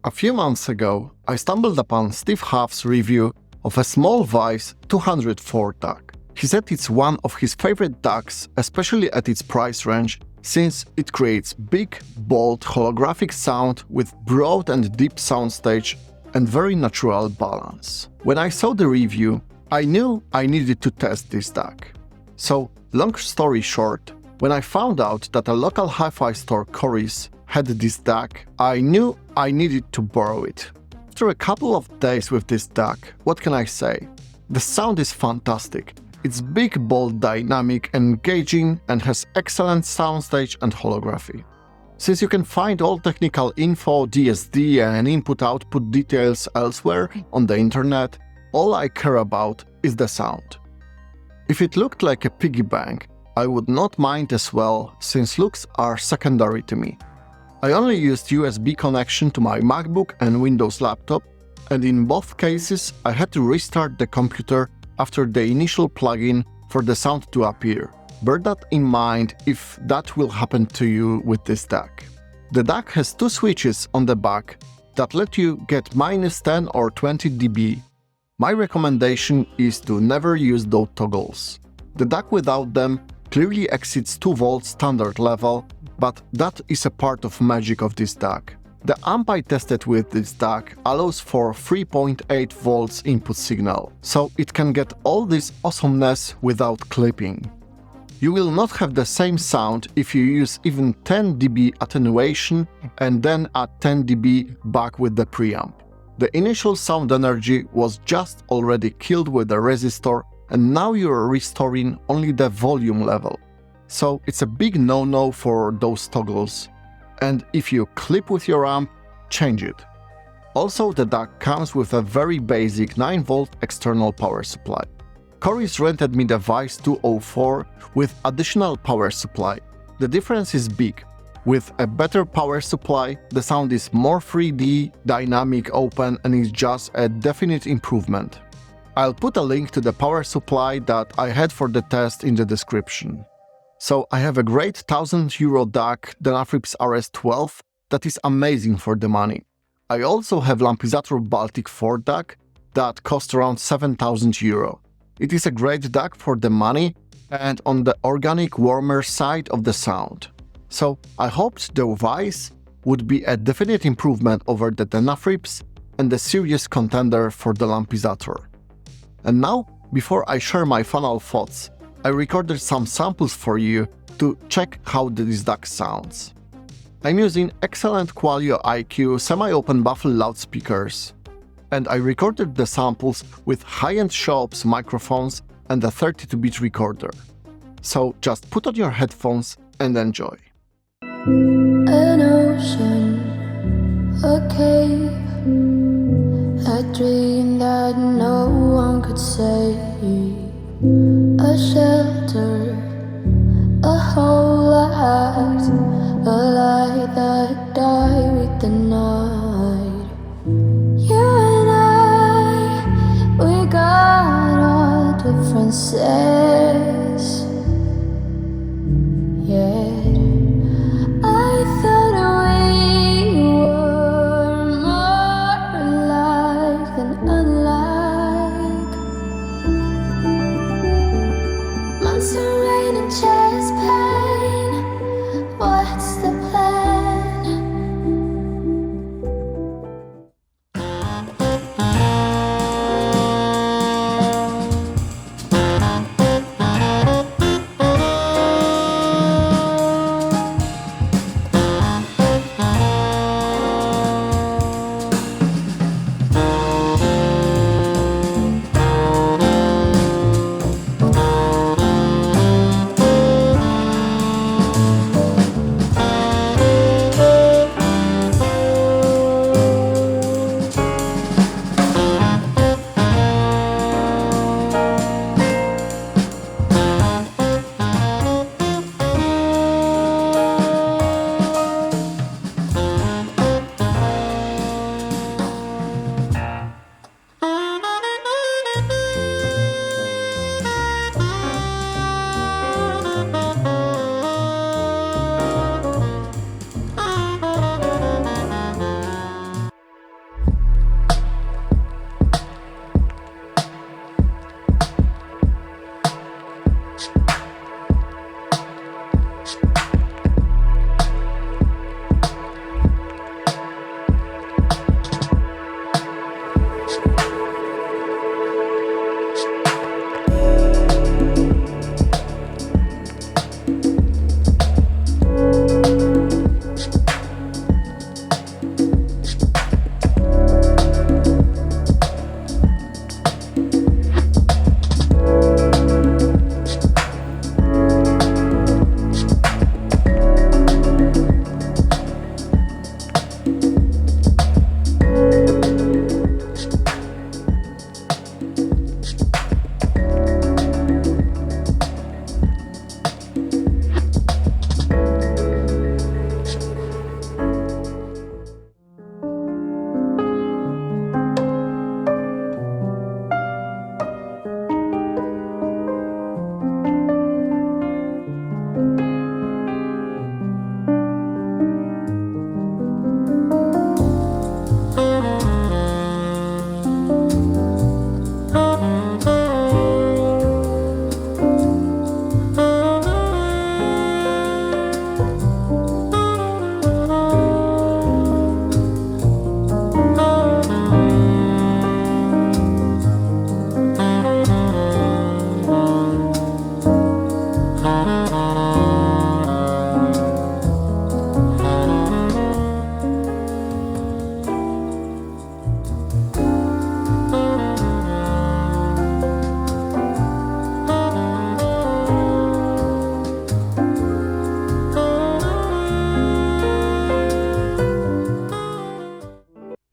A few months ago, I stumbled upon Steve Huff's review of a small Weiss 204 DAC. He said it's one of his favorite DACs, especially at its price range, since it creates big, bold, holographic sound with broad and deep soundstage and very natural balance. When I saw the review, I knew I needed to test this DAC. So, long story short, when I found out that a local hi-fi store, Corey's, had this DAC, I knew I needed to borrow it. After a couple of days with this DAC, what can I say? The sound is fantastic. It's big, bold, dynamic, engaging, and has excellent soundstage and holography. Since you can find all technical info, DSD and input-output details elsewhere on the internet, all I care about is the sound. If it looked like a piggy bank, I would not mind as well, since looks are secondary to me. I only used USB connection to my MacBook and Windows laptop, and in both cases I had to restart the computer after the initial plugin for the sound to appear. Bear that in mind if that will happen to you with this DAC. The DAC has two switches on the back that let you get -10 or 20 dB. My recommendation is to never use those toggles. The DAC without them clearly exceeds 2 volts standard level, but that is a part of magic of this DAC. The amp I tested with this DAC allows for 3.8 volts input signal, so it can get all this awesomeness without clipping. You will not have the same sound if you use even 10 dB attenuation and then add 10 dB back with the preamp. The initial sound energy was just already killed with the resistor, and now you're restoring only the volume level. So it's a big no-no for those toggles. And if you clip with your amp, change it. Also, the DAC comes with a very basic 9V external power supply. Corey's rented me the Weiss 204 with additional power supply. The difference is big. With a better power supply, the sound is more 3D, dynamic, open, and is just a definite improvement. I'll put a link to the power supply that I had for the test in the description. So I have a great €1,000 DAC Denafrips Ares 12 that is amazing for the money. I also have Lampizator Baltic 4 DAC that cost around €7,000. It is a great DAC for the money and on the organic, warmer side of the sound. So I hoped the Weiss would be a definite improvement over the Denafrips and a serious contender for the Lampizator. And now, before I share my final thoughts, I recorded some samples for you to check how this DAC sounds. I'm using excellent Qualio IQ semi-open baffle loudspeakers, and I recorded the samples with high-end Shops microphones and a 32-bit recorder. So just put on your headphones and enjoy. An ocean, a cave, a dream that no one could save, a shelter, a whole lot, a light that died with the night. You and I, we got all differences, yeah. I thought we were more alike than unlike. Months of rain and chest pain. What's the plan?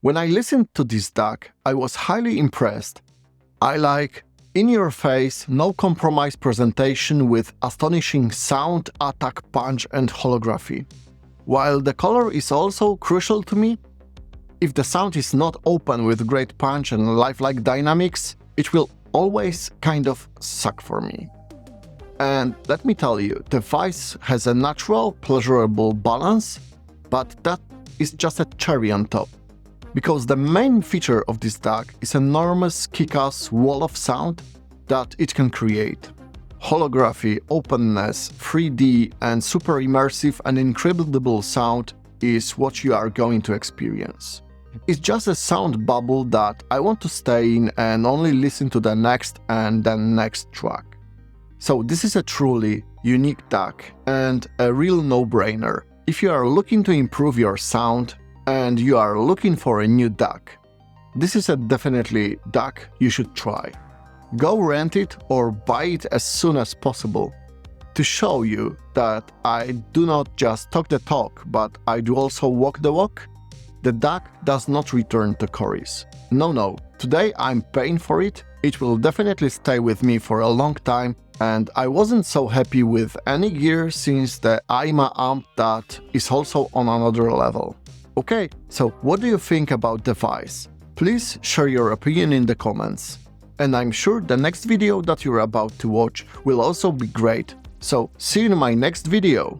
When I listened to this DAC, I was highly impressed. I like in-your-face, no-compromise presentation with astonishing sound, attack, punch and holography. While the color is also crucial to me, if the sound is not open with great punch and lifelike dynamics, it will always kind of suck for me. And let me tell you, the Weiss has a natural, pleasurable balance, but that is just a cherry on top. Because the main feature of this DAC is an enormous kick-ass wall of sound that it can create. Holography, openness, 3D and super immersive and incredible sound is what you are going to experience. It's just a sound bubble that I want to stay in and only listen to the next and the next track. So this is a truly unique DAC and a real no-brainer if you are looking to improve your sound and you are looking for a new DAC. This is a definitely DAC you should try. Go rent it or buy it as soon as possible. To show you that I do not just talk the talk, but I do also walk the walk, the DAC does not return to Coris. No, today I'm paying for it, it will definitely stay with me for a long time, and I wasn't so happy with any gear since the IMA amp that is also on another level. Okay, so what do you think about the Weiss? Please share your opinion in the comments. And I'm sure the next video that you're about to watch will also be great. So see you in my next video.